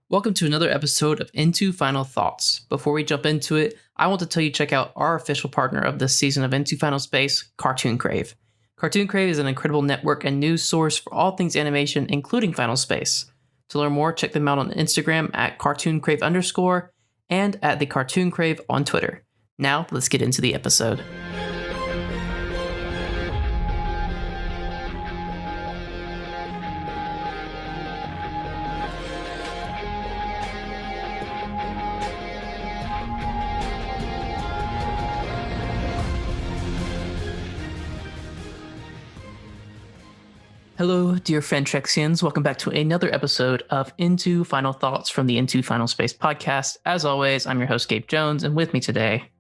Welcome to another episode of Into Final Thoughts. Before we jump into it, I want to tell you to check out our official partner of this season of Into Final Space, Cartoon Crave. Cartoon Crave is an incredible network and news source for all things animation, including Final Space. To learn more, check them out on Instagram at cartooncrave_ and at the Cartoon Crave on Twitter. Now, let's get into the episode. Hello, dear Fantrexians. Welcome back to another episode of Into Final Thoughts from the Into Final Space podcast. As always, I'm your host, Gabe Jones, and with me today...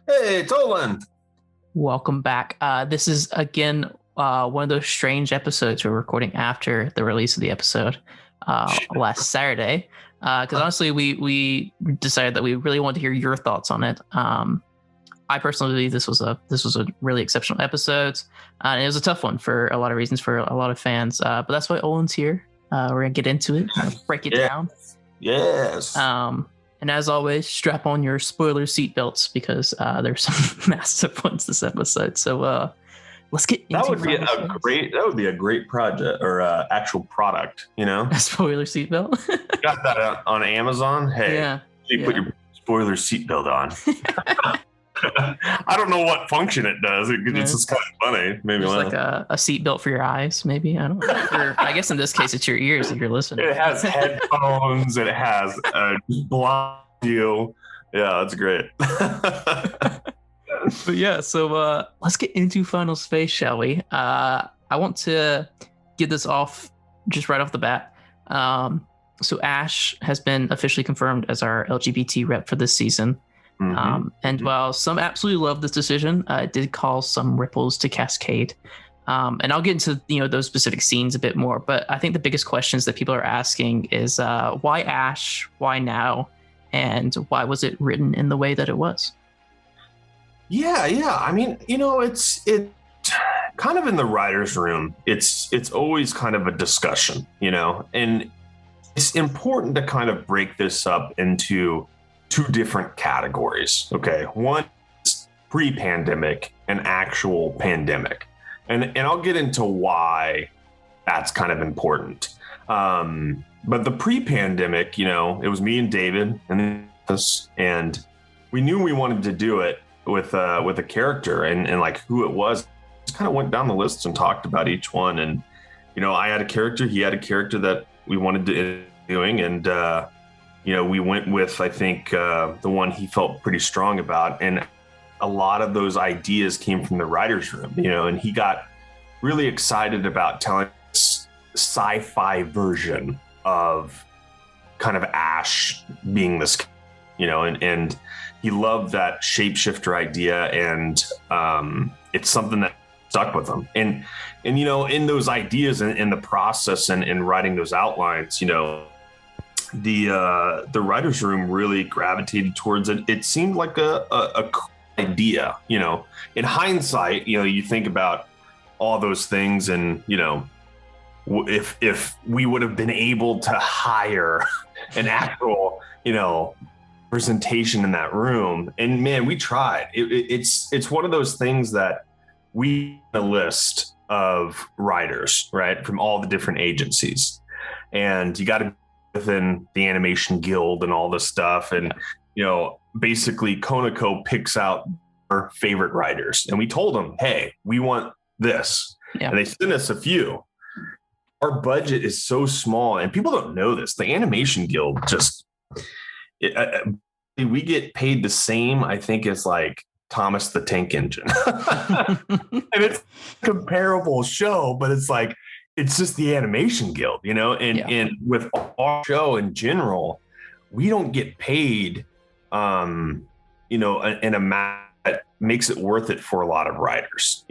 Hey, it's Olan. Welcome back. This is, again, one of those strange episodes we're recording after the release of the episode last Saturday. Because honestly, we decided that we really wanted to hear your thoughts on it. I personally believe this was a really exceptional episode, and it was a tough one for a lot of reasons for a lot of fans. But that's why Olan's here. We're gonna get into it, break it down. Yes. And as always, strap on your spoiler seatbelts because there's some massive ones this episode. So let's get into that would be a great project or actual product. You know, a spoiler seatbelt. Got that on Amazon. Hey, yeah, put your spoiler seatbelt on. I don't know what function it does. It's just kind of funny. Maybe like a seatbelt for your eyes. Maybe I don't know. I guess in this case, it's your ears if you're listening. It has headphones. It has a blind view. Yeah, that's great. But yeah, so let's get into Final Space, shall we? I want to get this off just right off the bat. So Ash has been officially confirmed as our LGBT rep for this season. And while some absolutely love this decision, it did cause some ripples to cascade. And I'll get into those specific scenes a bit more. But I think the biggest questions that people are asking is why Ash, why now, and why was it written in the way that it was? Yeah. I mean, it's kind of in the writer's room. It's always kind of a discussion, and it's important to kind of break this up into two different categories. Okay. One is pre-pandemic and actual pandemic. And I'll get into why that's kind of important. But the pre-pandemic, it was me and David and we knew we wanted to do it with a character and like who it was. Just kind of went down the list and talked about each one. And, I had a character, he had a character that we wanted to doing. And, we went with, I think, the one he felt pretty strong about. And a lot of those ideas came from the writer's room, and he got really excited about telling this sci-fi version of kind of Ash being this, and he loved that shapeshifter idea. And it's something that stuck with him. And in those ideas and in the process and in writing those outlines, the writer's room really gravitated towards it. It seemed like a cool idea, in hindsight, you think about all those things and, if we would have been able to hire an actual, presentation in that room, and man, we tried. It's one of those things that we have a list of writers, right, from all the different agencies, and you got to within the Animation Guild and all this stuff. And, basically Conoco picks out our favorite writers. And we told them, hey, we want this. Yeah. And they sent us a few. Our budget is so small and people don't know this. The Animation Guild we get paid the same, I think, as like Thomas the Tank Engine. And it's a comparable show, but it's like, it's just the Animation Guild, and with our show in general, we don't get paid, an amount that makes it worth it for a lot of writers,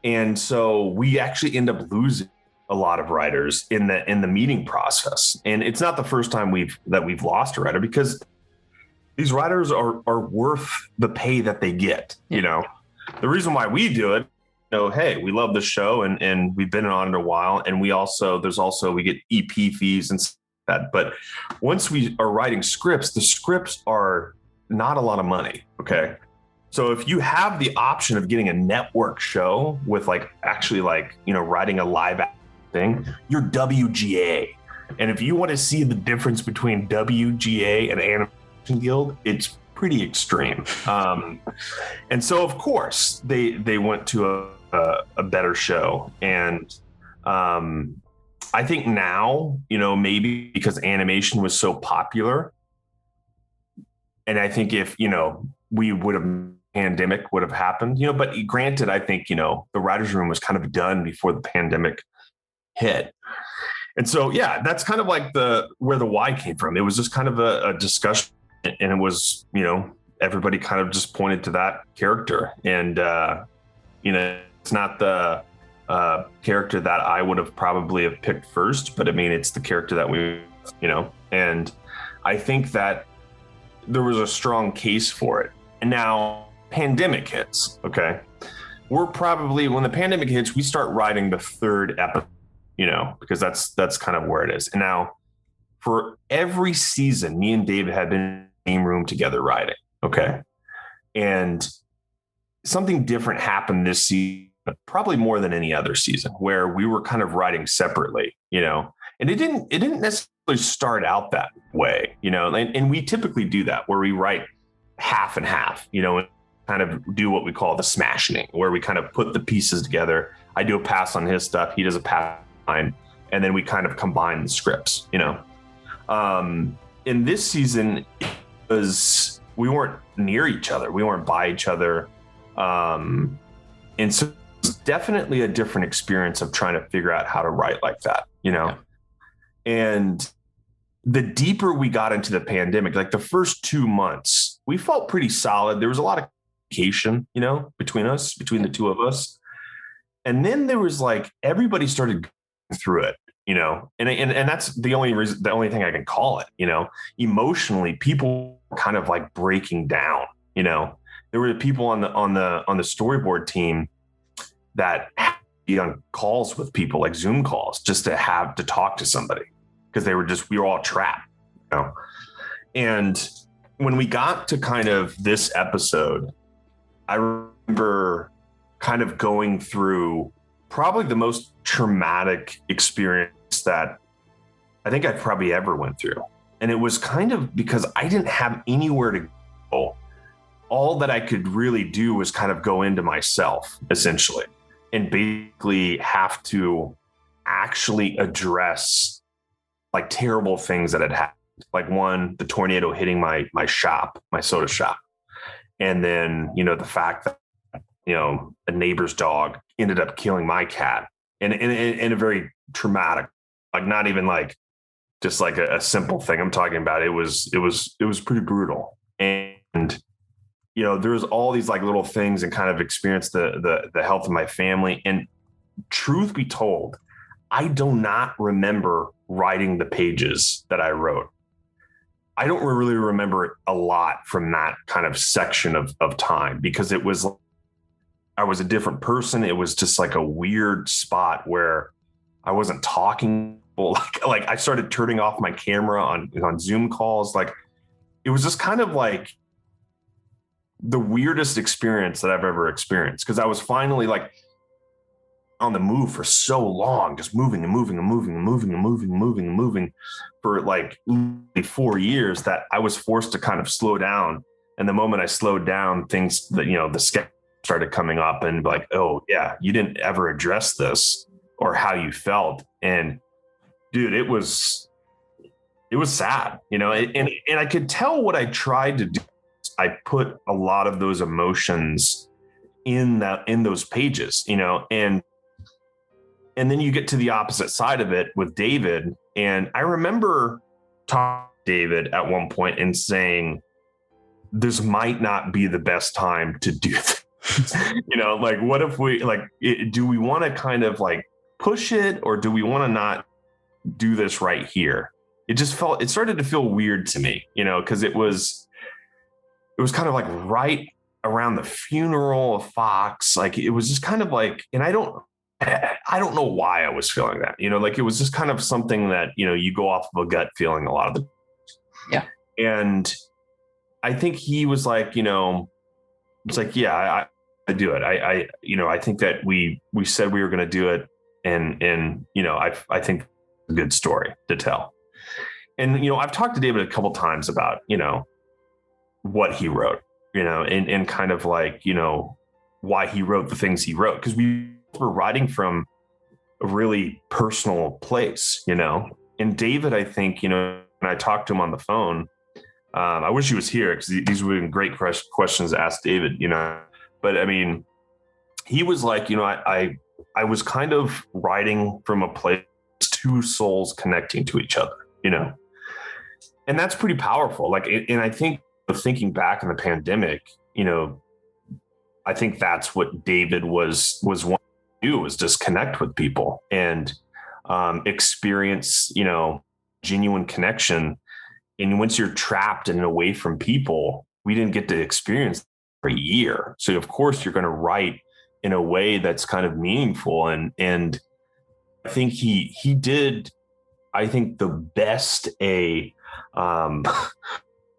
and so we actually end up losing a lot of writers in the meeting process. And it's not the first time we've lost a writer, because these writers are worth the pay that they get. The reason why we do it, hey, we love the show and we've been on it a while. And we get EP fees and stuff that. But once we are writing scripts, the scripts are not a lot of money. Okay. So if you have the option of getting a network show with like actually like, you know, writing a live thing, you're WGA. And if you want to see the difference between WGA and Animation Guild, it's pretty extreme. And so of course they went to a better show. And I think now, you know, maybe because animation was so popular, and I think if, you know, pandemic would have happened, you know, but granted, I think, you know, the writer's room was kind of done before the pandemic hit. And so, yeah, that's kind of like where the why came from. It was just kind of a discussion, and it was, you know, everybody kind of just pointed to that character. And, you know, it's not the character that I would have probably have picked first, but I mean, it's the character that we, you know, and I think that there was a strong case for it. And now pandemic hits. Okay. We're probably, when the pandemic hits, we start writing the third episode, you know, because that's kind of where it is. And now for every season, me and David had been in the same room together writing. Okay. And something different happened this season, probably more than any other season, where we were kind of writing separately, you know, and it didn't necessarily start out that way, you know, and we typically do that where we write half and half, you know, and kind of do what we call the smashing, where we kind of put the pieces together. I do a pass on his stuff, he does a pass on mine, and then we kind of combine the scripts, you know. In this season, we weren't near each other, we weren't by each other, and so it's definitely a different experience of trying to figure out how to write like that, you know. Yeah. And the deeper we got into the pandemic, like the first 2 months, we felt pretty solid. There was a lot of communication, you know, between the two of us. And then there was like, everybody started going through it, you know, and that's the only thing I can call it, you know, emotionally, people kind of like breaking down, you know. There were people on the storyboard team that had to be on calls with people, like Zoom calls, just to have to talk to somebody, because we were all trapped, you know. And when we got to kind of this episode, I remember kind of going through probably the most traumatic experience that I think I probably ever went through. And it was kind of because I didn't have anywhere to go. All that I could really do was kind of go into myself, essentially, and basically have to actually address like terrible things that had happened. Like one, the tornado hitting my shop, my soda shop. And then, you know, the fact that, you know, a neighbor's dog ended up killing my cat in a very traumatic, like not even like just like a simple thing I'm talking about. It was pretty brutal. And, you know, there was all these like little things, and kind of experienced the health of my family. And truth be told, I do not remember writing the pages that I wrote. I don't really remember a lot from that kind of section of time, because I was a different person. It was just like a weird spot where I wasn't talking. Like I started turning off my camera on Zoom calls. Like it was just kind of like the weirdest experience that I've ever experienced, because I was finally like on the move for so long, just moving for like 4 years, that I was forced to kind of slow down. And the moment I slowed down, things that, you know, the sketch started coming up, and like, oh yeah, you didn't ever address this or how you felt. And dude, it was sad, you know, and I could tell what I tried to do. I put a lot of those emotions in those pages, you know, and then you get to the opposite side of it with David. And I remember talking to David at one point and saying, this might not be the best time to do this. You know, like, what if we do we want to kind of like push it, or do we want to not do this right here? It started to feel weird to me, you know, because it was kind of like right around the funeral of Fox. Like it was just kind of like, and I don't I don't know why I was feeling that, like it was just kind of something that, you go off of a gut feeling a lot of the. Yeah. And I think he was like, it's like, yeah, I do it. I think that we said we were going to do it. And, I think a good story to tell. And, I've talked to David a couple times about, what he wrote, and kind of like, why he wrote the things he wrote. Cause we were writing from a really personal place, and David, I think, when I talked to him on the phone, I wish he was here because these would have been great questions to ask David, but I mean, he was like, I was kind of writing from a place, two souls connecting to each other, and that's pretty powerful. Like, and I think thinking back in the pandemic, I think that's what David was wanting to do, was just connect with people and experience, genuine connection. And once you're trapped and away from people, we didn't get to experience for a year. So of course you're going to write in a way that's kind of meaningful. And I think he did, I think, the best a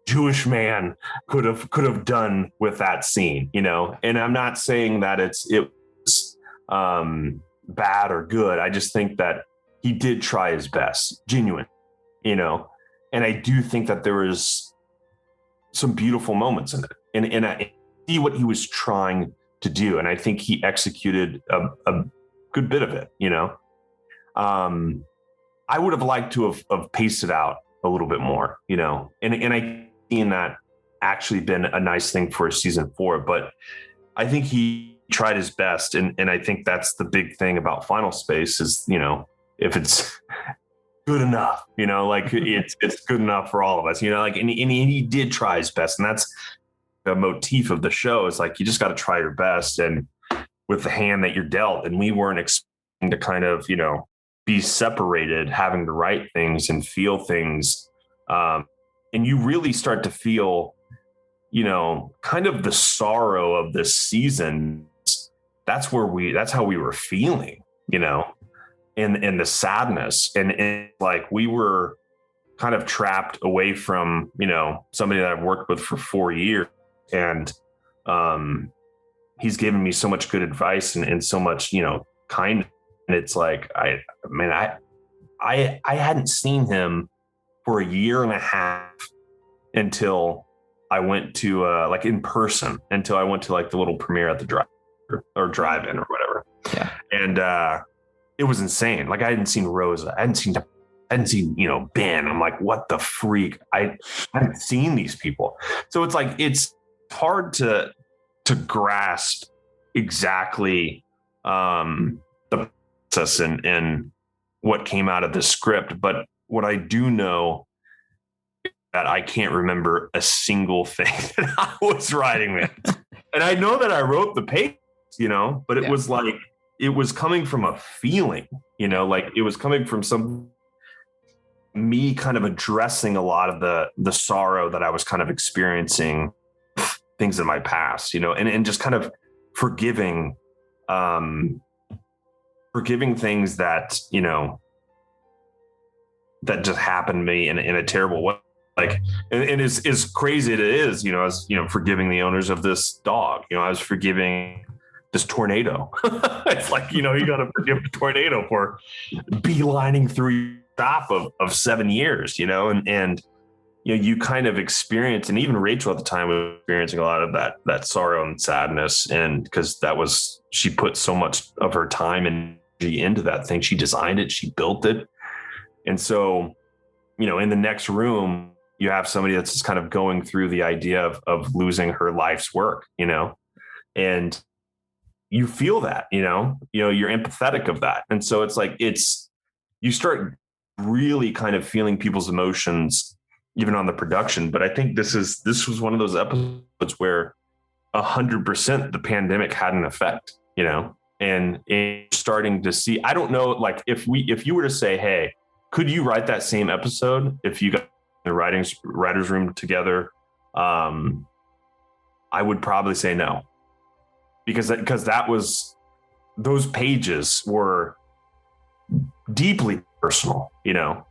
Jewish man could have done with that scene, and I'm not saying that it was bad or good. I just think that he did try his best, genuine, and I do think that there was some beautiful moments in it, and I see what he was trying to do, and I think he executed a good bit of it. I would have liked to have paced it out a little bit more, and I seen that actually been a nice thing for season 4, but I think he tried his best, and I think that's the big thing about Final Space is, if it's good enough, like it's good enough for all of us, like, and he did try his best, and that's the motif of the show. Is like, you just got to try your best, and with the hand that you're dealt, and we weren't expecting to kind of, be separated, having to write things and feel things. And you really start to feel, kind of the sorrow of this season. That's how we were feeling, and the sadness. And like, we were kind of trapped away from, somebody that I've worked with for 4 years. And he's given me so much good advice and so much, kindness. And it's like, I hadn't seen him for a year and a half until I went to like in person, until I went to like the little premiere at the drive-in or whatever. Yeah. And it was insane. Like, I hadn't seen Rosa. I hadn't seen, Ben. I'm like, what the freak? I hadn't seen these people. So it's like, it's hard to grasp exactly the process and what came out of the script. But what I do know that I can't remember a single thing that I was writing with. And I know that I wrote the page, but it was like, it was coming from a feeling, like it was coming from me kind of addressing a lot of the sorrow that I was kind of experiencing, things in my past, and just kind of forgiving things that, that just happened to me in a terrible way. Like, and as crazy as it is, I was, forgiving the owners of this dog, I was forgiving this tornado. It's like, you got to forgive the tornado for beelining through your stop of 7 years, and you kind of experience, and even Rachel at the time was experiencing a lot of that sorrow and sadness. And because she put so much of her time and energy into that thing. She designed it, she built it. And so, in the next room, you have somebody that's just kind of going through the idea of losing her life's work, and you feel that, you're empathetic of that. And so it's like, you start really kind of feeling people's emotions, even on the production. But I think this was one of those episodes where 100% the pandemic had an effect, and starting to see, I don't know, like if you were to say, hey, could you write that same episode if you got the writer's room together? I would probably say no, because that was those pages were deeply personal, to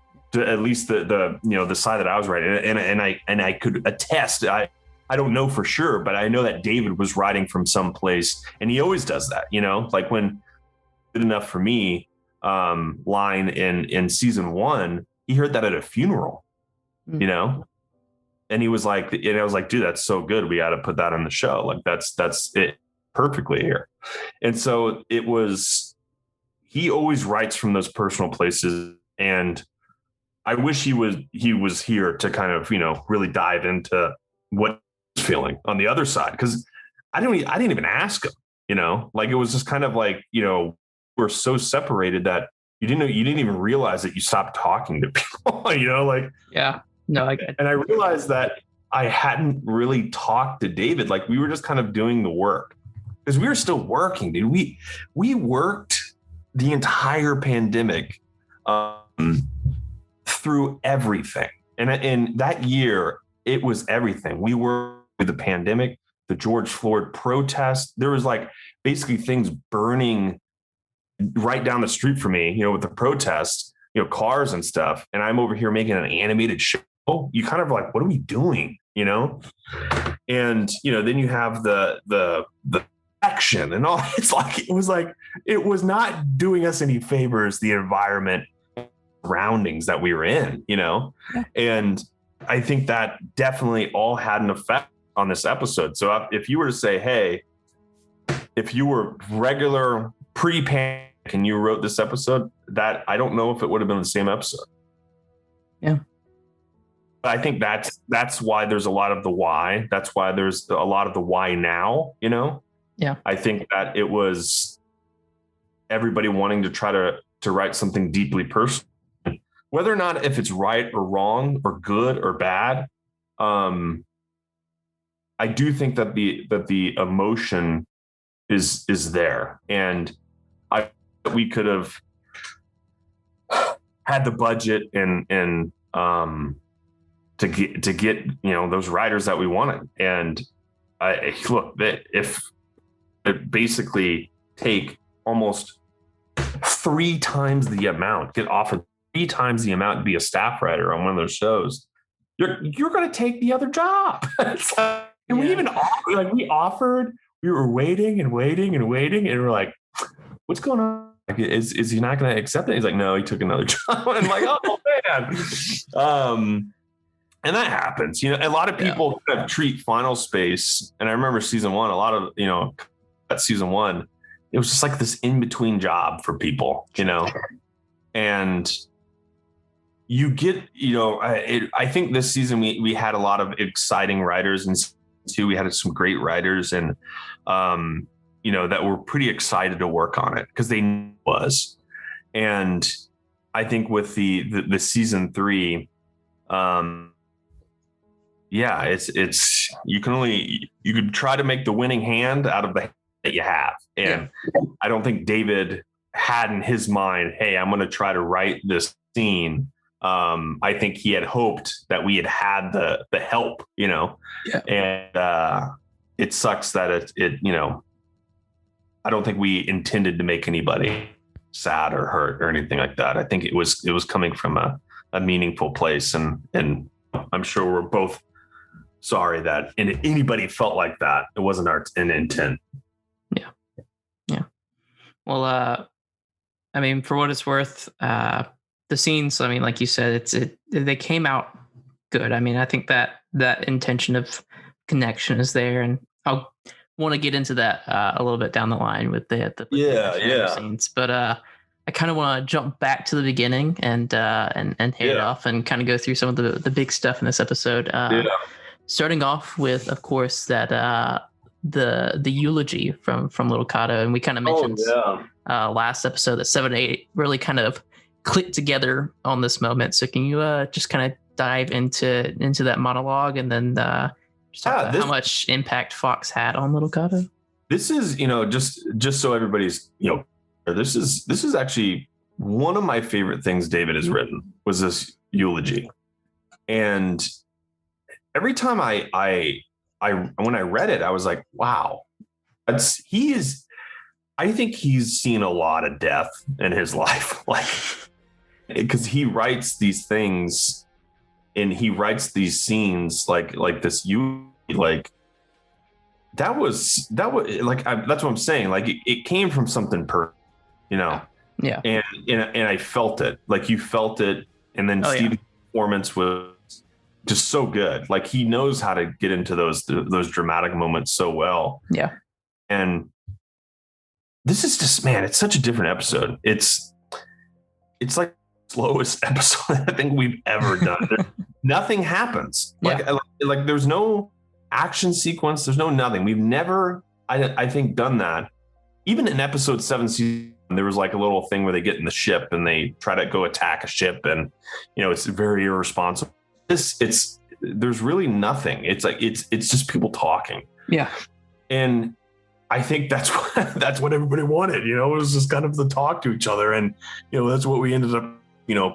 at least the side that I was writing. And I could attest, I don't know for sure, but I know that David was writing from some place, and he always does that, like when Good Enough for Me line in season 1, he heard that at a funeral, and he was like, and I was like, dude, that's so good. We got to put that on the show. Like that's it perfectly here. And so he always writes from those personal places. And I wish he was here to kind of, really dive into what he's feeling on the other side. Cause I didn't even ask him, like it was just kind of like, we're so separated that you didn't even realize that you stopped talking to people, like, yeah. No, and I realized that I hadn't really talked to David. Like we were just kind of doing the work because we were still working, dude. We worked the entire pandemic through everything. And in that year, it was everything. We were with the pandemic, the George Floyd protest. There was like basically things burning right down the street from me, with the protests, cars and stuff. And I'm over here making an animated show. You kind of like, what are we doing? And, then you have the action and all. It's like, it was not doing us any favors, the environment surroundings that we were in, Yeah. And I think that definitely all had an effect on this episode. So if you were to say, hey, if you were regular pre-pandemic and you wrote this episode, that I don't know if it would have been the same episode. Yeah. I think that's why there's a lot of the why. That's why there's a lot of the why now, Yeah. I think that it was everybody wanting to try to write something deeply personal, whether or not if it's right or wrong or good or bad. I do think that the emotion is there, and we could have had the budget and to get those writers that we wanted. And if it basically take almost 3 times the amount, get offered 3 times the amount to be a staff writer on one of those shows, you're going to take the other job. And we even offered, we were waiting and waiting and waiting, and we're like, what's going on? Like, is he not going to accept it? He's like, no, he took another job. And I'm like, oh man. And that happens, a lot of people kind of treat Final Space. And I remember season 1, a lot of, that season 1, it was just like this in-between job for people, and you get, I think this season we had a lot of exciting writers, and too, we had some great writers, and, that were pretty excited to work on it because they knew it was. And I think with the season 3, it's you could try to make the winning hand out of the hand that you have. And I don't think David had in his mind, hey, I'm going to try to write this scene. I think he had hoped that we had the help, and it sucks that it I don't think we intended to make anybody sad or hurt or anything like that. I think it was coming from a meaningful place, and I'm sure we're both sorry that anybody felt like that. It wasn't our intent. Yeah. Well, I mean, for what it's worth, the scenes, I mean, like you said, they came out good. I mean, I think that intention of connection is there, and I'll want to get into that a little bit down the line with the scenes. But I kind of want to jump back to the beginning and hit it off and kind of go through some of the big stuff in this episode. Starting off with, of course, that the eulogy from Little Kato, and we kind of mentioned last episode that 7 and 8 really kind of clicked together on this moment. So can you just kind of dive into that monologue, and then just talk about how much impact Fox had on Little Kato? This is, just so everybody's, this is actually one of my favorite things David has written, was this eulogy. And every time I when I read it, I was like, wow, I I think he's seen a lot of death in his life, like, because he writes these things and he writes these scenes like this, like that was like, that's what I'm saying. Like it came from something you know. Yeah. And I felt it. Like you felt it. And then Steve's performance was just so good. Like he knows how to get into those dramatic moments so well. Yeah. And this is just, man, it's such a different episode. It's like the slowest episode I think we've ever done. Nothing happens. Like there's no action sequence. There's no nothing. We've never, I think, done that. Even in episode 7, season, there was like a little thing where they get in the ship and they try to go attack a ship, and it's very irresponsible. There's really nothing. It's like it's just people talking. Yeah. And I think that's what everybody wanted. It was just kind of the talk to each other, and that's what we ended up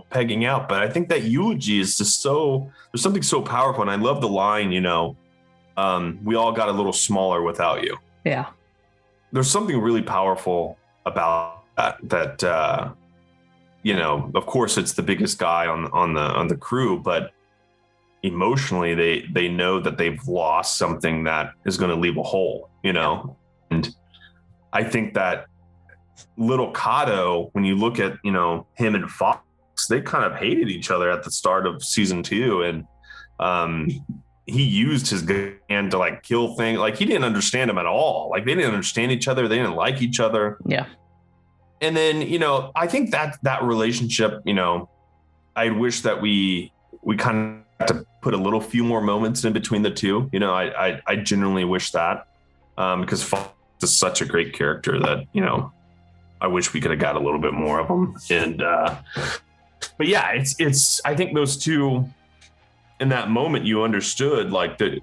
pegging out. But I think that eulogy is just there's something so powerful, and I love the line. We all got a little smaller without you. Yeah. There's something really powerful about that. Of course, it's the biggest guy on the crew, but emotionally, they know that they've lost something that is going to leave a hole. And I think that little Kato, when you look at him and Fox, they kind of hated each other at the start of season 2, and he used his hand to like kill things. Like he didn't understand him at all. Like they didn't understand each other. They didn't like each other. Yeah. And then, I think that relationship, I wish that we kind of had to put a few more moments in between the two. I genuinely wish that, because Fox is such a great character that, I wish we could have got a little bit more of him. And, but yeah, it's, I think those two, in that moment, you understood like that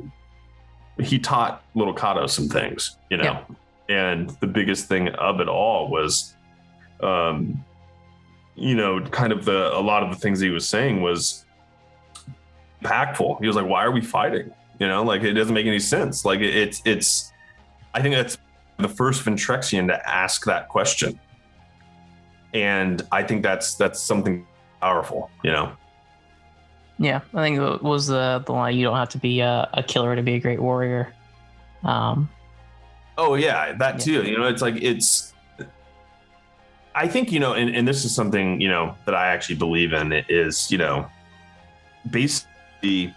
he taught little Kato some things, and the biggest thing of it all was, kind of a lot of the things he was saying was impactful. He was like, why are we fighting? Like it doesn't make any sense. Like it's, I think that's the first Ventrexian to ask that question. And I think that's something powerful, Yeah, I think it was the line, you don't have to be a killer to be a great warrior. Oh yeah, that too. It's like, I think, and this is something, that I actually believe in, is, basically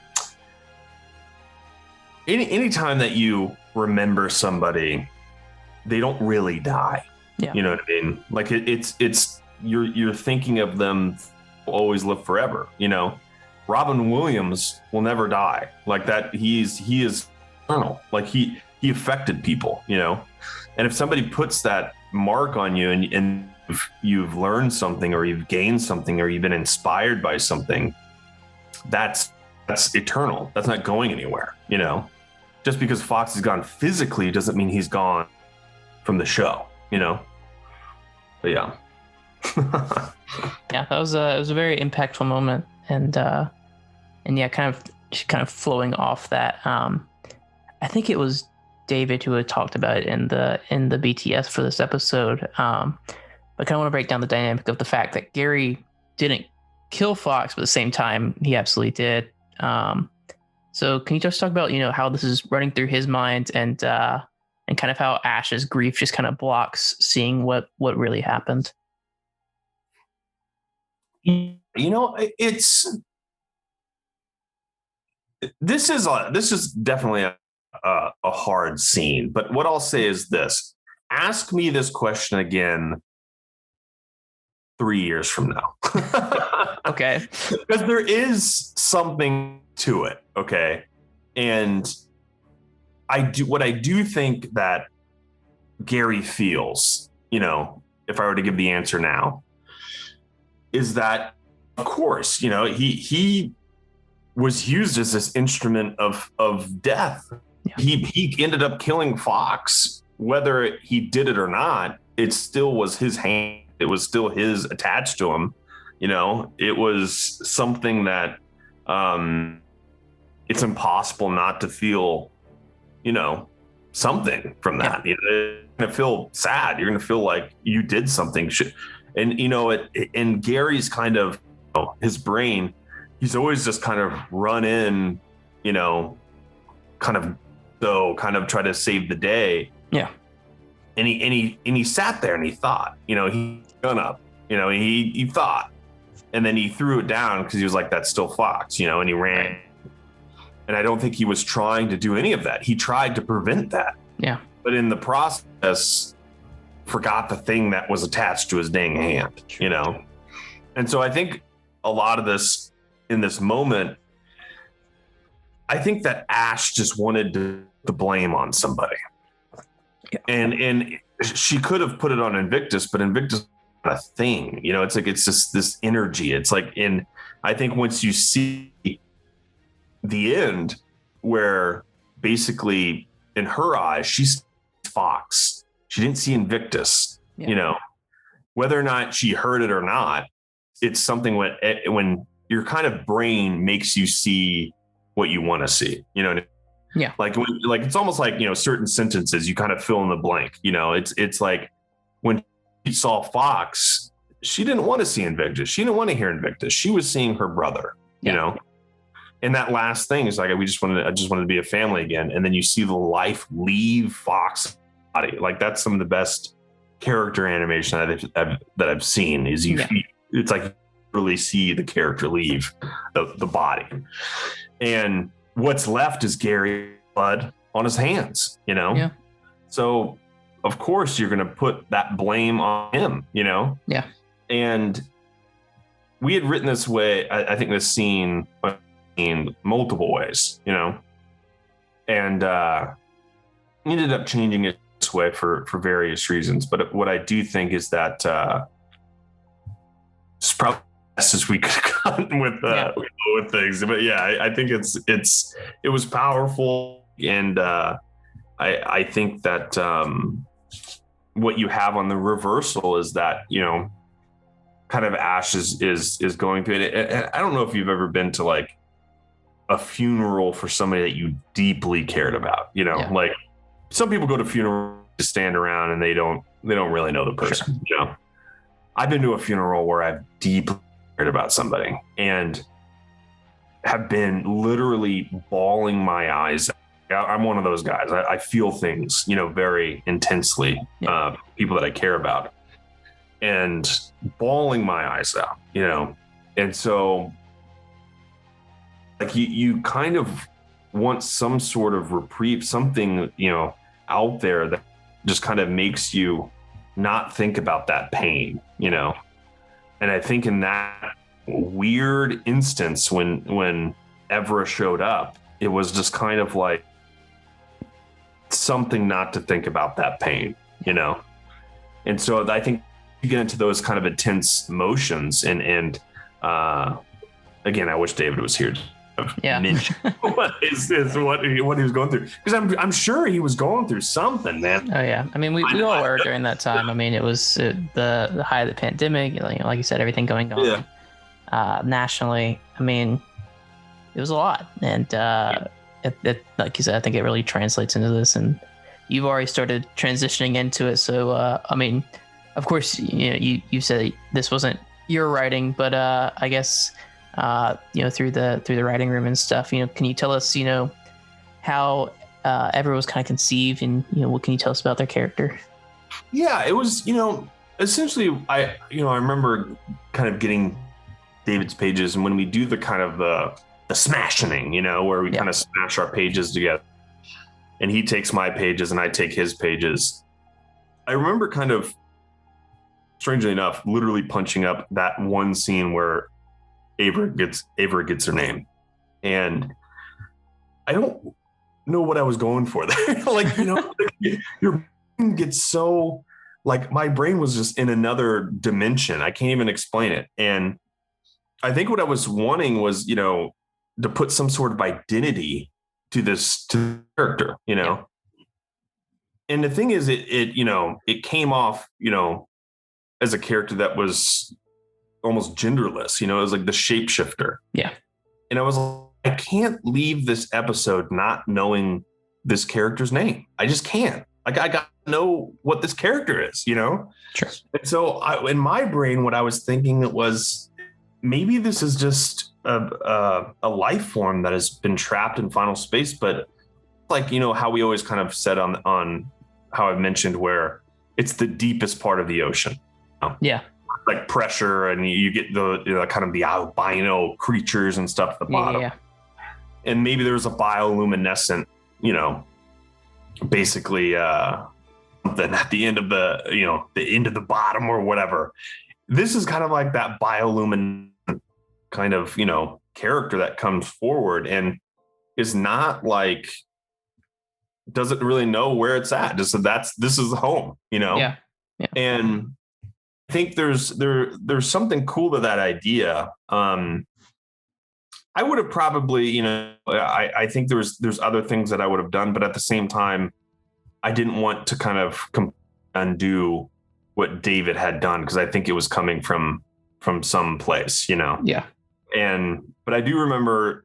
anytime that you remember somebody, they don't really die. Yeah. You know what I mean? Like it's you're thinking of them always live forever. Robin Williams will never die. Like that, he is eternal. Like he affected people, and if somebody puts that mark on you and you've learned something, or you've gained something, or you've been inspired by something, that's eternal. That's not going anywhere. Just because Fox is gone physically doesn't mean he's gone from the show, but yeah. Yeah, it was a very impactful moment, and yeah, kind of flowing off that. I think it was David who had talked about it in the BTS for this episode. I kind of want to break down the dynamic of the fact that Gary didn't kill Fox, but at the same time, he absolutely did. So can you just talk about, how this is running through his mind, and kind of how Ash's grief just kind of blocks seeing what really happened? This is definitely a hard scene, but what I'll say is this: ask me this question again 3 years from now. Okay. Because there is something to it. Okay. And I do think that Gary feels, if I were to give the answer now, is that, of course, he was used as this instrument of death. Yeah. He ended up killing Fox, whether he did it or not. It still was his hand. It was still his attached to him. It was something that it's impossible not to feel, something from that. You know, you're going to feel sad. You're going to feel like you did something. And, you know, and Gary's kind of, you know, his brain, he's always just kind of run in, you know, kind of try to save the day. Yeah. And he sat there and he thought, you know, he gun up, you know, he thought, and then he threw it down because he was like, that's still Fox, you know, and he ran. Right. And I don't think he was trying to do any of that. He tried to prevent that. Yeah. But in the process, forgot the thing that was attached to his dang hand, you know? And so I think a lot of this in this moment, I think that Ash just wanted to blame on somebody. Yeah. And she could have put it on Invictus, but Invictus is not a thing, you know, it's like, it's just this energy. It's like I think once you see the end where basically in her eyes, she's Fox. She didn't see Invictus, you know, whether or not she heard it or not, it's something when your kind of brain makes you see what you want to see, you know. Yeah. Like it's almost like, you know, certain sentences you kind of fill in the blank, you know, it's like when she saw Fox, she didn't want to see Invictus. She didn't want to hear Invictus. She was seeing her brother, you know. And that last thing is like, I just wanted to be a family again. And then you see the life leave Fox's body. Like that's some of the best character animation that I've seen is it's like you really see the character leave the body. And what's left is Gary's blood on his hands, you know? Yeah. So of course you're going to put that blame on him, you know? Yeah. And we had written this way. I think this scene in multiple ways, you know, and ended up changing it this way for various reasons. But what I do think is that it's probably the best as we could have gotten with things. But yeah, I think it was powerful, and I think that what you have on the reversal is that, you know, kind of Ash is going through it. And I don't know if you've ever been to like a funeral for somebody that you deeply cared about, you know, like some people go to funerals to stand around and they don't really know the person, sure. You know, I've been to a funeral where I've deeply cared about somebody and have been literally bawling my eyes out. I'm one of those guys. I feel things, you know, very intensely, people that I care about, and bawling my eyes out, you know. And so like you kind of want some sort of reprieve, something, you know, out there that just kind of makes you not think about that pain, you know. And I think in that weird instance when Evra showed up, it was just kind of like something not to think about that pain, you know. And so I think you get into those kind of intense emotions and again, I wish David was here. What he was going through, because I'm sure he was going through something, man. Oh yeah, I mean we all were during that time. I mean it was the height of the pandemic, you know, like you said, everything going on nationally. I mean it was a lot, and it, like you said, I think it really translates into this, and you've already started transitioning into it. So I mean, of course, you know, you said this wasn't your writing, but I guess. You know, through the writing room and stuff, you know, can you tell us, you know, how Evra was kind of conceived, and, you know, what can you tell us about their character? Yeah, it was, you know, essentially, I remember kind of getting David's pages, and when we do the kind of the smashing, you know, where we kind of smash our pages together, and he takes my pages and I take his pages. I remember kind of, strangely enough, literally punching up that one scene where Evra gets her name, and I don't know what I was going for there. Like, you know, your brain gets so, like, my brain was just in another dimension. I can't even explain it. And I think what I was wanting was, you know, to put some sort of identity to the character, you know. And the thing is, it you know, it came off, you know, as a character that was almost genderless, you know. It was like the shapeshifter. Yeah. And I was like, I can't leave this episode not knowing this character's name. I just can't. Like, I got to know what this character is, you know? Sure. And so in my brain, what I was thinking was maybe this is just a life form that has been trapped in final space, but like, you know, how we always kind of said on how I've mentioned where it's the deepest part of the ocean. You know? Yeah. Like pressure, and you get the kind of the albino creatures and stuff at the bottom. Yeah. And maybe there's a bioluminescent, you know, basically something at the end of the end of the bottom or whatever. This is kind of like that bioluminescent kind of, you know, character that comes forward and is not like, doesn't really know where it's at. Just this is home, you know? Yeah. And I think there's something cool to that idea. I would have probably, you know, I think there's other things that I would have done, but at the same time, I didn't want to kind of undo what David had done because I think it was coming from some place, you know. Yeah. But I do remember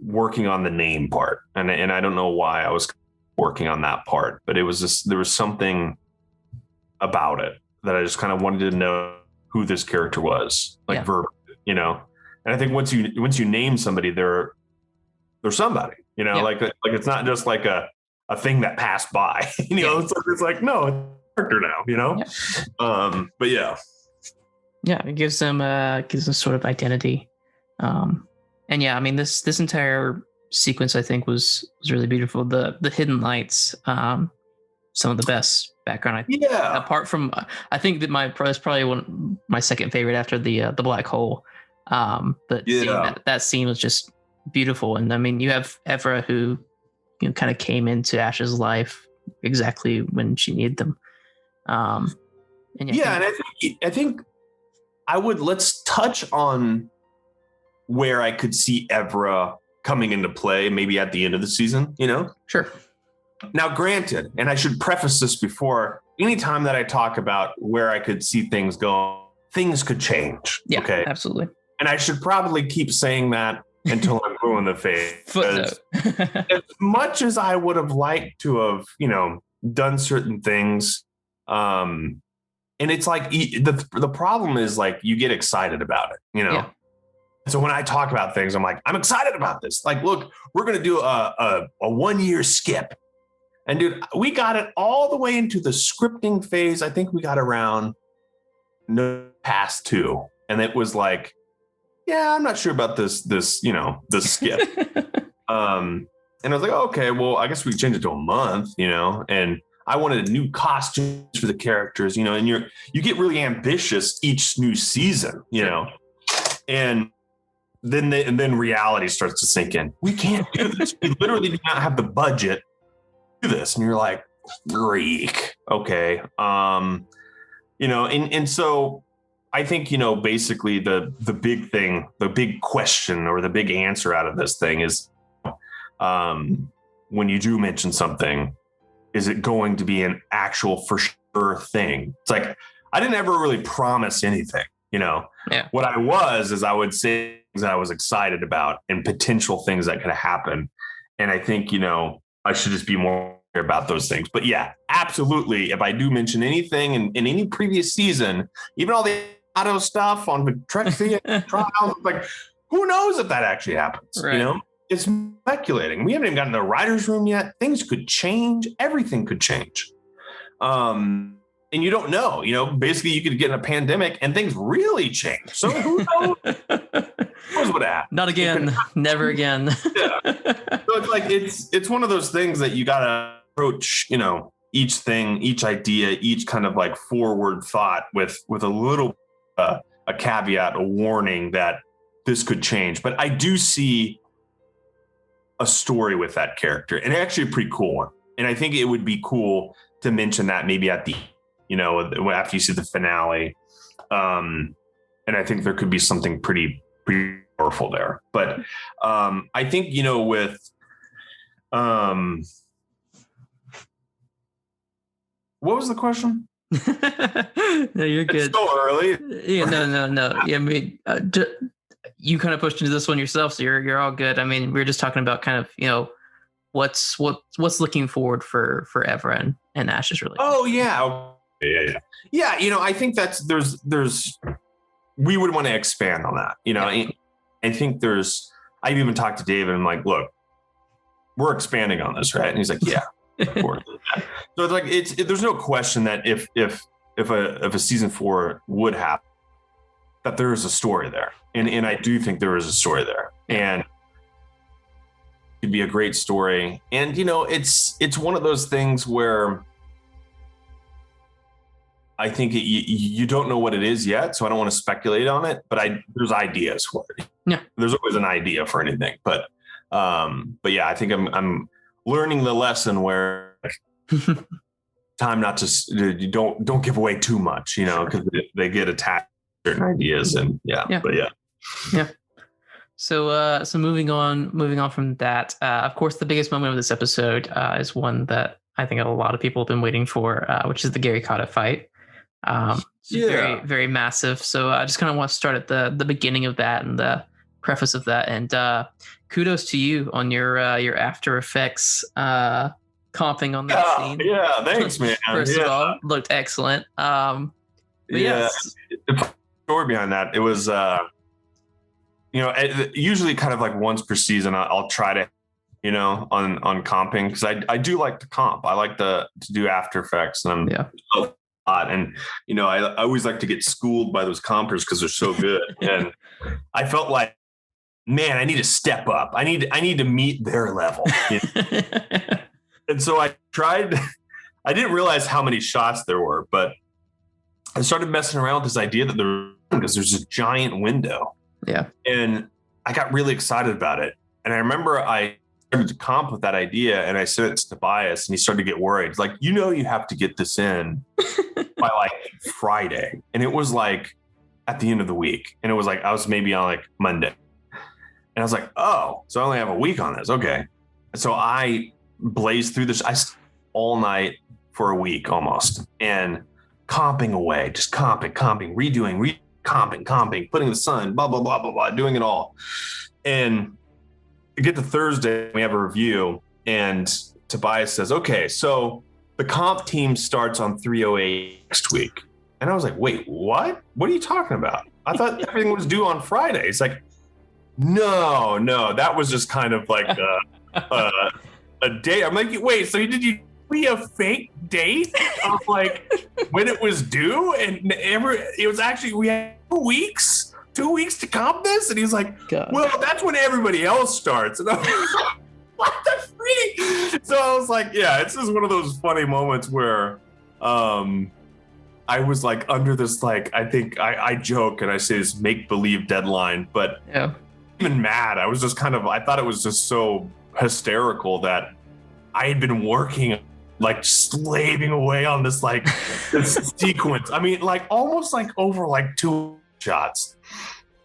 working on the name part, and I don't know why I was working on that part, but it was just, there was something about it that I just kind of wanted to know who this character was, like verb, you know. And I think once you name somebody, they're somebody, you know, like it's not just like a thing that passed by, you know. It's like no, it's a character now, you know. But it gives them sort of identity. And yeah, I mean this entire sequence I think was really beautiful. The hidden lights, some of the best background. Apart from, I think that that's probably my second favorite after the black hole. But seeing that scene was just beautiful. And I mean, you have Evra who, you know, kind of came into Ash's life exactly when she needed them. And I think let's touch on where I could see Evra coming into play, maybe at the end of the season, you know? Sure. Now, granted, and I should preface this before, anytime that I talk about where I could see things go, things could change. Yeah, okay? Absolutely. And I should probably keep saying that until I'm blue in the face. Footnote. As much as I would have liked to have, you know, done certain things, and it's like the problem is like you get excited about it, you know. Yeah. So when I talk about things, I'm like, I'm excited about this. Like, look, we're gonna do a 1 year skip, and dude, we got it all the way into the scripting phase. I think we got around past 2, and it was like, yeah, I'm not sure about this, you know, the skip. And I was like, oh, okay, well, I guess we can change it to a month, you know, and I wanted new costumes for the characters, you know, and you get really ambitious each new season, you know, and then reality starts to sink in. We can't do this. We literally do not have the budget to do this. And you're like, freak. Okay. You know, and so I think, you know, basically the big thing, the big question or the big answer out of this thing is, when you do mention something, is it going to be an actual for sure thing? It's like, I didn't ever really promise anything, you know. Yeah. What I would say things that I was excited about and potential things that could happen. And I think, you know, I should just be more about those things. But yeah, absolutely. If I do mention anything in any previous season, even all the auto stuff on Trexie trials, like, who knows if that actually happens, right. You know? It's speculating. We haven't even gotten to the writer's room yet. Things could change. Everything could change. And you don't know, you know, basically you could get in a pandemic and things really change. So who knows? Who knows what happened? Not again. Never again. Yeah. So it's like, it's one of those things that you got to approach, you know, each thing, each idea, each kind of like forward thought with a little, a caveat, a warning that this could change. But I do see a story with that character, and actually a pretty cool one. And I think it would be cool to mention that maybe at the, you know, after you see the finale. And I think there could be something pretty powerful there. But I think, you know, with what was the question? No, you're good. It's so early. Yeah, no. Yeah, I mean, you kind of pushed into this one yourself, so you're all good. I mean, we were just talking about kind of, you know, what's looking forward for Evra and Ash's relationship. Oh yeah. I think there's we would want to expand on that. I think I've even talked to David and I'm like, look, we're expanding on this, right? And he's like, yeah, of course. So it's like there's no question that if a season 4 would happen, that there is a story there, and I do think there is a story there, and it'd be a great story. And it's one of those things where I think you don't know what it is yet, so I don't want to speculate on it. But there's ideas for it. Yeah, there's always an idea for anything. But yeah, I think I'm learning the lesson where time not to don't give away too much, because they get attached to certain ideas, and but yeah. So moving on from that, of course, the biggest moment of this episode is one that I think a lot of people have been waiting for, which is the Gary Cotta fight. Very, very massive. So I just kind of want to start at the beginning of that and the preface of that. And kudos to you on your After Effects comping on that scene. Yeah, thanks, man. First of all, looked excellent. The story behind that, it was usually kind of like once per season I'll try to on comping, because I do like to comp. I like to do After Effects, and I'm and I always like to get schooled by those compers because they're so good. And I felt like, man, I need to step up. I need to meet their level. And so I tried. I didn't realize how many shots there were, but I started messing around with this idea that there's a giant window. Yeah. And I got really excited about it. And I remember I started to comp with that idea, and I sent it to Tobias, and he started to get worried. He's like, you have to get this in by like Friday. And it was like at the end of the week. And it was like, I was maybe on like Monday. And I was like, oh, so I only have a week on this. Okay. So I blazed through this. I all night for a week almost, and comping away, just comping, redoing, comping, putting the sun, blah, blah, blah, blah, blah, doing it all. And we get to Thursday, we have a review, and Tobias says, okay, so the comp team starts on 308 next week. And I was like, wait, what? What are you talking about? I thought everything was due on Friday. It's like, no, that was just kind of like a date. I'm like, wait, so did you be a fake date of like when it was due? And it was actually, we had 2 weeks to comp this? And he's like, God. Well, that's when everybody else starts. And I'm like, what the freak? So I was like, yeah, it's just one of those funny moments where I was like under this, like, I think I joke and I say this make-believe deadline, but even mad. I was just I thought it was just so hysterical that I had been working, like slaving away on this, like this sequence. I mean, like almost like over like 2 shots,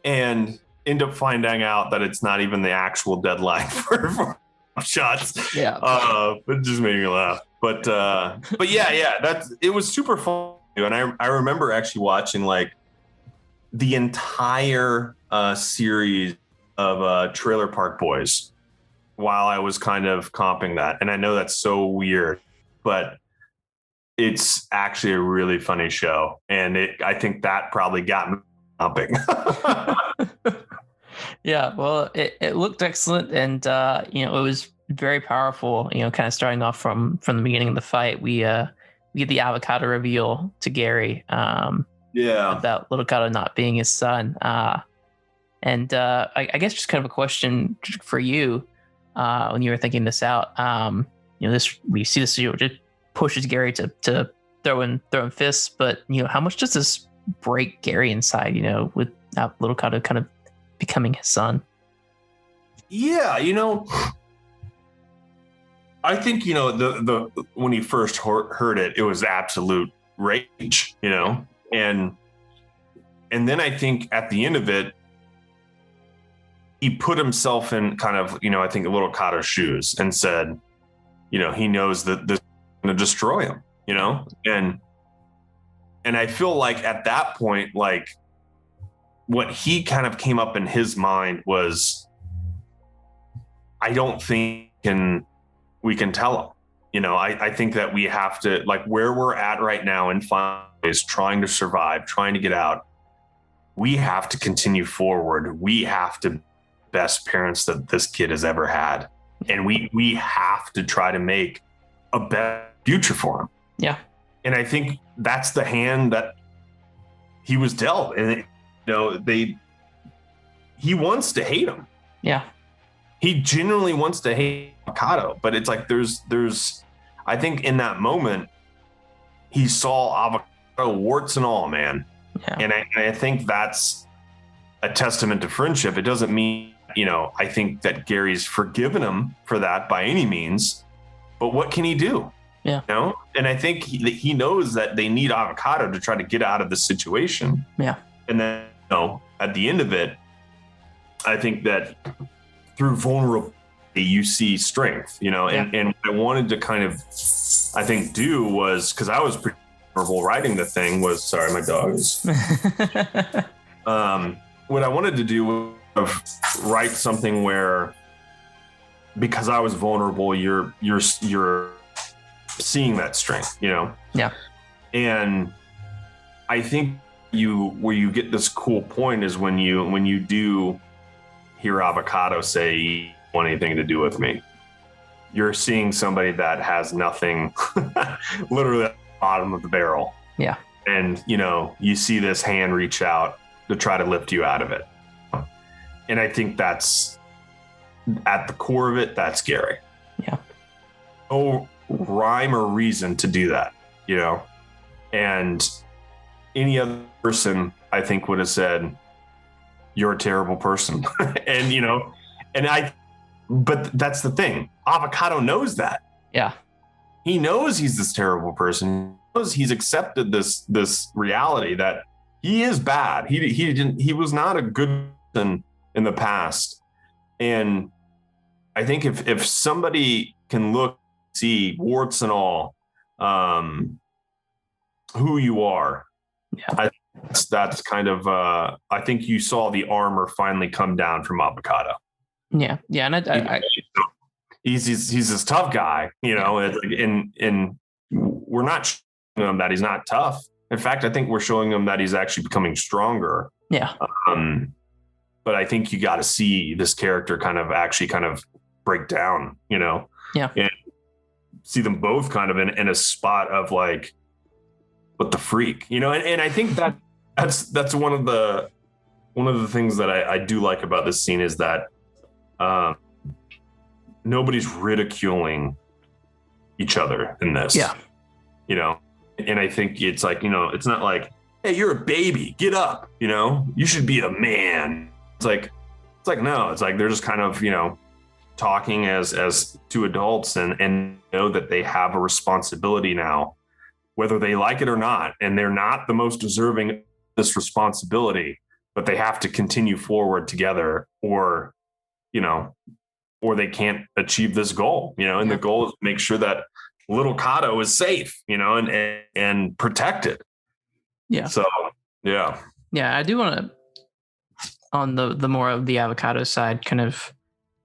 and end up finding out that it's not even the actual deadline for shots. Yeah. It just made me laugh. But yeah, it was super fun. And I remember actually watching like the entire series of Trailer Park Boys while I was kind of comping that. And I know that's so weird, but it's actually a really funny show. And I think that probably got me comping. Yeah, well, it looked excellent, and it was very powerful. Kind of starting off from the beginning of the fight, we get the avocado reveal to Gary. About Little Cotta not being his son. And I guess just kind of a question for you when you were thinking this out. We see this just pushes Gary to throw in fists, but how much does this break Gary inside? With Little Cotta kind of becoming his son. Yeah, I think the when he first heard it, it was absolute rage, and then I think at the end of it, he put himself in kind of I think Little Cotta's shoes and said, he knows that this is going to destroy him, and I feel like at that point, like what he kind of came up in his mind was, I don't think he can we can tell them. You know, I think that we have to, like, where we're at right now in final is trying to survive, trying to get out. We have to continue forward. We have to be best parents that this kid has ever had. And we have to try to make a better future for him. Yeah. And I think that's the hand that he was dealt. And, he wants to hate him. Yeah. He genuinely wants to hate Avocado, but it's like there's I think in that moment he saw Avocado warts and all, man. Yeah. And I think that's a testament to friendship. It doesn't mean, I think that Gary's forgiven him for that by any means, but what can he do? Yeah. And I think he knows that they need Avocado to try to get out of the situation. Yeah. And then, at the end of it, I think that through vulnerability, you see strength, and what I wanted to kind of, I think, do was, because I was pretty vulnerable writing the thing, was, sorry, my dog is, what I wanted to do was write something where, because I was vulnerable, you're seeing that strength, Yeah. And I think where you get this cool point is when you do hear Avocado say, "You don't want anything to do with me." You're seeing somebody that has nothing, literally at the bottom of the barrel. Yeah. And, you see this hand reach out to try to lift you out of it. And I think that's at the core of it, that's Gary. Yeah. No rhyme or reason to do that, and any other person, I think, would have said, "You're a terrible person." But that's the thing. Avocado knows that. Yeah. He knows he's this terrible person. He knows he's accepted this reality that he is bad. He was not a good person in the past. And I think if somebody can look, see warts and all, who you are, yeah, that's kind of, I think you saw the armor finally come down from Avocado. Yeah. Yeah. And he's this tough guy, and we're not showing him that he's not tough. In fact, I think we're showing him that he's actually becoming stronger. Yeah. But I think you got to see this character kind of break down, Yeah. and see them both kind of in a spot of like, what the freak, and I think that's one of the things that I do like about this scene is that nobody's ridiculing each other in this. Yeah. And I think it's like, it's not like, "Hey, you're a baby, get up, you should be a man." It's like, no, it's like, they're just kind of, talking as two adults and know that they have a responsibility now, whether they like it or not. And they're not the most deserving of this responsibility, but they have to continue forward together or they can't achieve this goal, and the goal is to make sure that little Kato is safe, and protected. Yeah. So, yeah. Yeah. I do want to, on the more of the Avocado side, kind of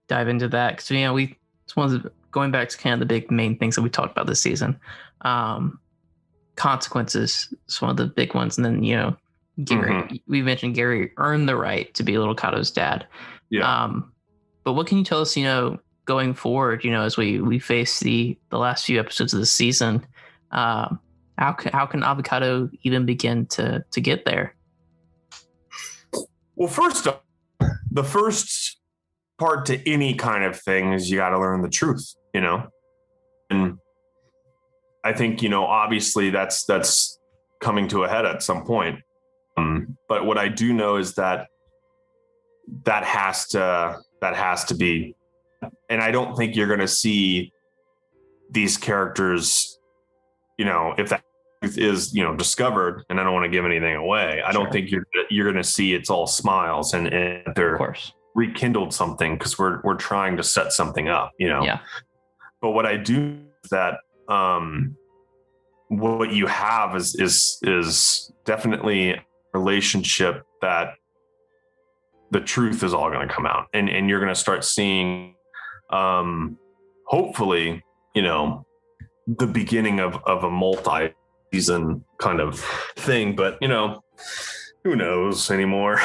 dive into that. Cause it's one of the, going back to kind of the big main things that we talked about this season. Consequences is one of the big ones. And then, Gary, we mentioned Gary earned the right to be little Kato's dad. Yeah. But what can you tell us, going forward, as we face the last few episodes of the season, how can Avocado even begin to get there? Well, first off, the first part to any kind of thing is you got to learn the truth, and I think, obviously that's coming to a head at some point. But what I do know is that has to be, and I don't think you're going to see these characters, if that truth is, discovered, and I don't want to give anything away. I don't think you're going to see it's all smiles and they're, of course, rekindled something, because we're trying to set something up, Yeah. But what I do is that what you have is definitely a relationship that the truth is all going to come out, and you're going to start seeing, hopefully, the beginning of a multi-season kind of thing, but who knows anymore?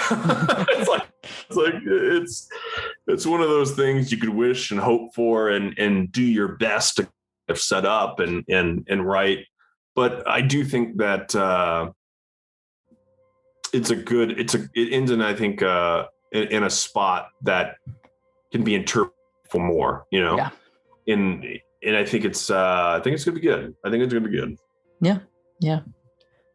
It's one of those things you could wish and hope for and do your best to set up and write. But I do think that it ends in, I think, in a spot that can be interpreted for more, Yeah. And I think it's gonna be good. I think it's gonna be good. Yeah. Yeah.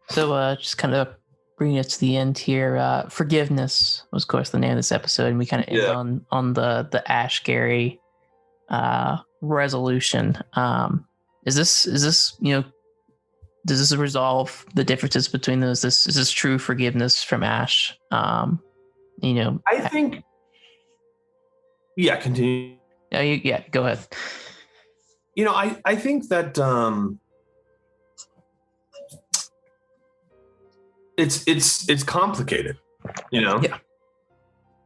So just kind of bringing it to the end here. Forgiveness was, of course, the name of this episode, and we kind of end on the Ash Gary resolution. Is this does this resolve the differences between those? Is this true forgiveness from Ash? I think. Yeah, continue. Yeah, go ahead. I think that it's complicated. Yeah.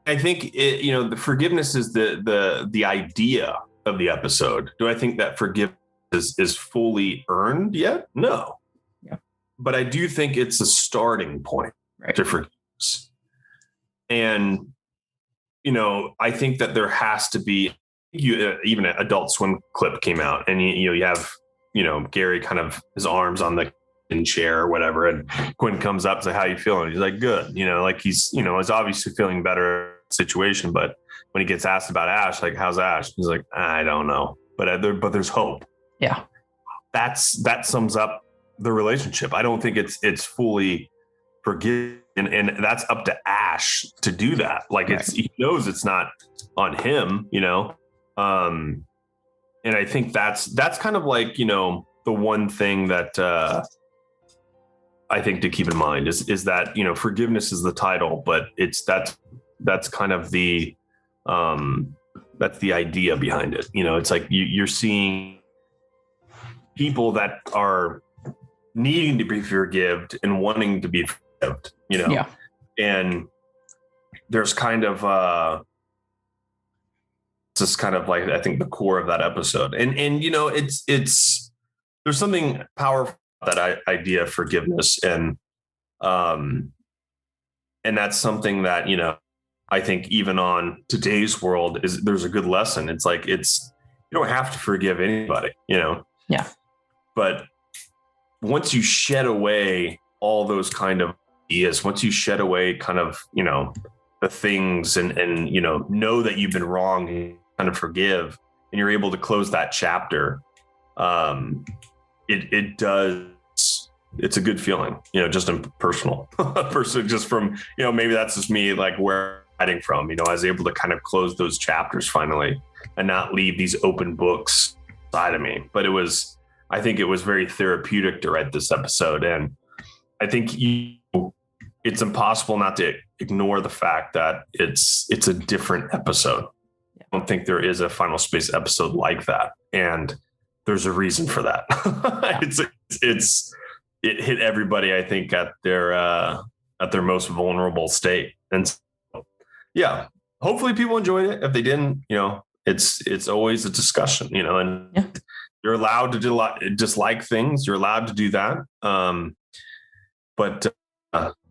I think the forgiveness is the idea of the episode. Do I think that forgiveness is fully earned yet? No. Yeah. But I do think it's a starting point to forgiveness. And I think that there has to be even an Adult Swim clip came out, and you have Gary kind of his arms on the chair or whatever, and Quinn comes up and says, "How you feeling?" He's like, "Good." He's is obviously feeling better in the situation, but when he gets asked about Ash, like, "How's Ash?" He's like, "I don't know, but there's hope." Yeah, that sums up the relationship. I don't think it's fully forgiven, and that's up to Ash to do that. Like, he knows it's not on him, and I think that's kind of like the one thing that I think to keep in mind is that forgiveness is the title, but that's kind of the that's the idea behind it. It's like you're seeing people that are needing to be forgiven and wanting to be forgiven, Yeah. And there's kind of just kind of like, I think, the core of that episode, and it's there's something powerful about that idea of forgiveness, and that's something that I think even on today's world there's a good lesson. It's like you don't have to forgive anybody, Yeah. But once you shed away all those kind of ideas, once you shed away kind of the things and know that you've been wrong and kind of forgive, and you're able to close that chapter, it does. It's a good feeling, just in personal person, just from, maybe that's just me, like where I'm writing from, I was able to kind of close those chapters finally and not leave these open books inside of me. But I think it was very therapeutic to write this episode. And I think it's impossible not to ignore the fact that it's a different episode. I don't think there is a Final Space episode like that. And there's a reason for that. It hit everybody, I think, at their most vulnerable state. And so, yeah, hopefully people enjoyed it. If they didn't, it's always a discussion, and you're allowed to dislike things. You're allowed to do that.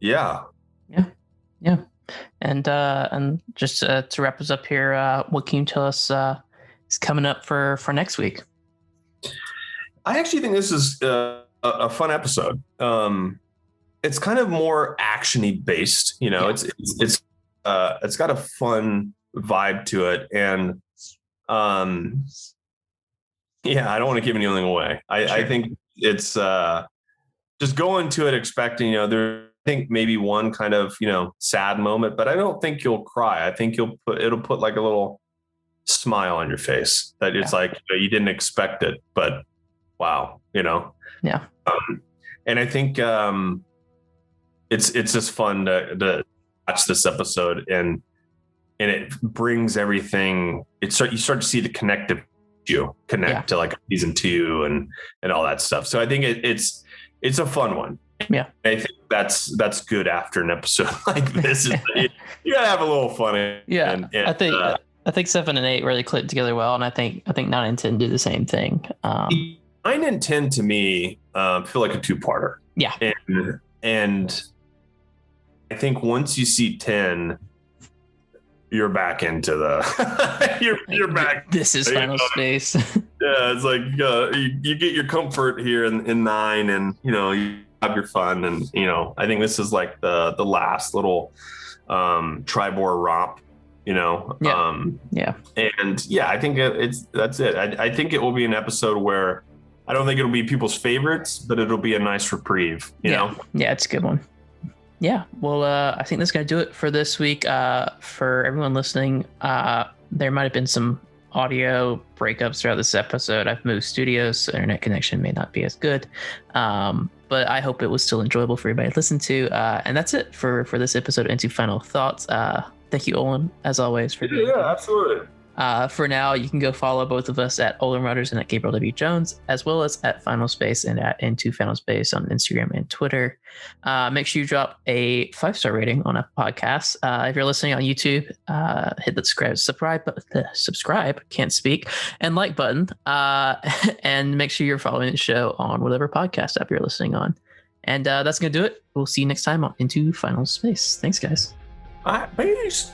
Yeah. And just to wrap us up here, what can you tell us is coming up for next week? I actually think this is a fun episode. It's kind of more actiony based, it's got a fun vibe to it. And I don't want to give anything away. I think it's just go into it expecting, I think maybe one kind of, sad moment, but I don't think you'll cry. I think it'll put like a little smile on your face that it's like, you didn't expect it, but wow, Yeah. And I think it's just fun to watch this episode, and it brings everything. You start to see the connect to like season 2 and all that stuff. So I think it's a fun one. Yeah, I think that's good after an episode like this. You gotta have a little fun. Yeah, and I think I think 7 and 8 really clicked together well, and I think 9 and 10 do the same thing. 9 and 10 to me feel like a two-parter. Yeah. And I think once you see 10, you're back into the you're back. This is Final Space. Yeah, it's like you get your comfort here in 9, and you have your fun, and I think this is like the last little Tribor romp. Yeah. And yeah, I think that's it. I think it will be an episode where I don't think it'll be people's favorites, but it'll be a nice reprieve. You know? Yeah, it's a good one. Yeah. Well, I think that's going to do it for this week. For everyone listening, there might have been some audio breakups throughout this episode. I've moved studios, so internet connection may not be as good. But I hope it was still enjoyable for everybody to listen to. And that's it for this episode of Into Final Thoughts. Thank you, Olan, as always. Absolutely. For now, you can go follow both of us at Olan Rudders and at Gabriel W. Jones, as well as at Final Space and at Into Final Space on Instagram and Twitter. Make sure you drop a 5-star rating on Apple Podcasts. If you're listening on YouTube, hit the subscribe, can't speak, and like button. And make sure you're following the show on whatever podcast app you're listening on. And that's going to do it. We'll see you next time on Into Final Space. Thanks, guys. All right, peace.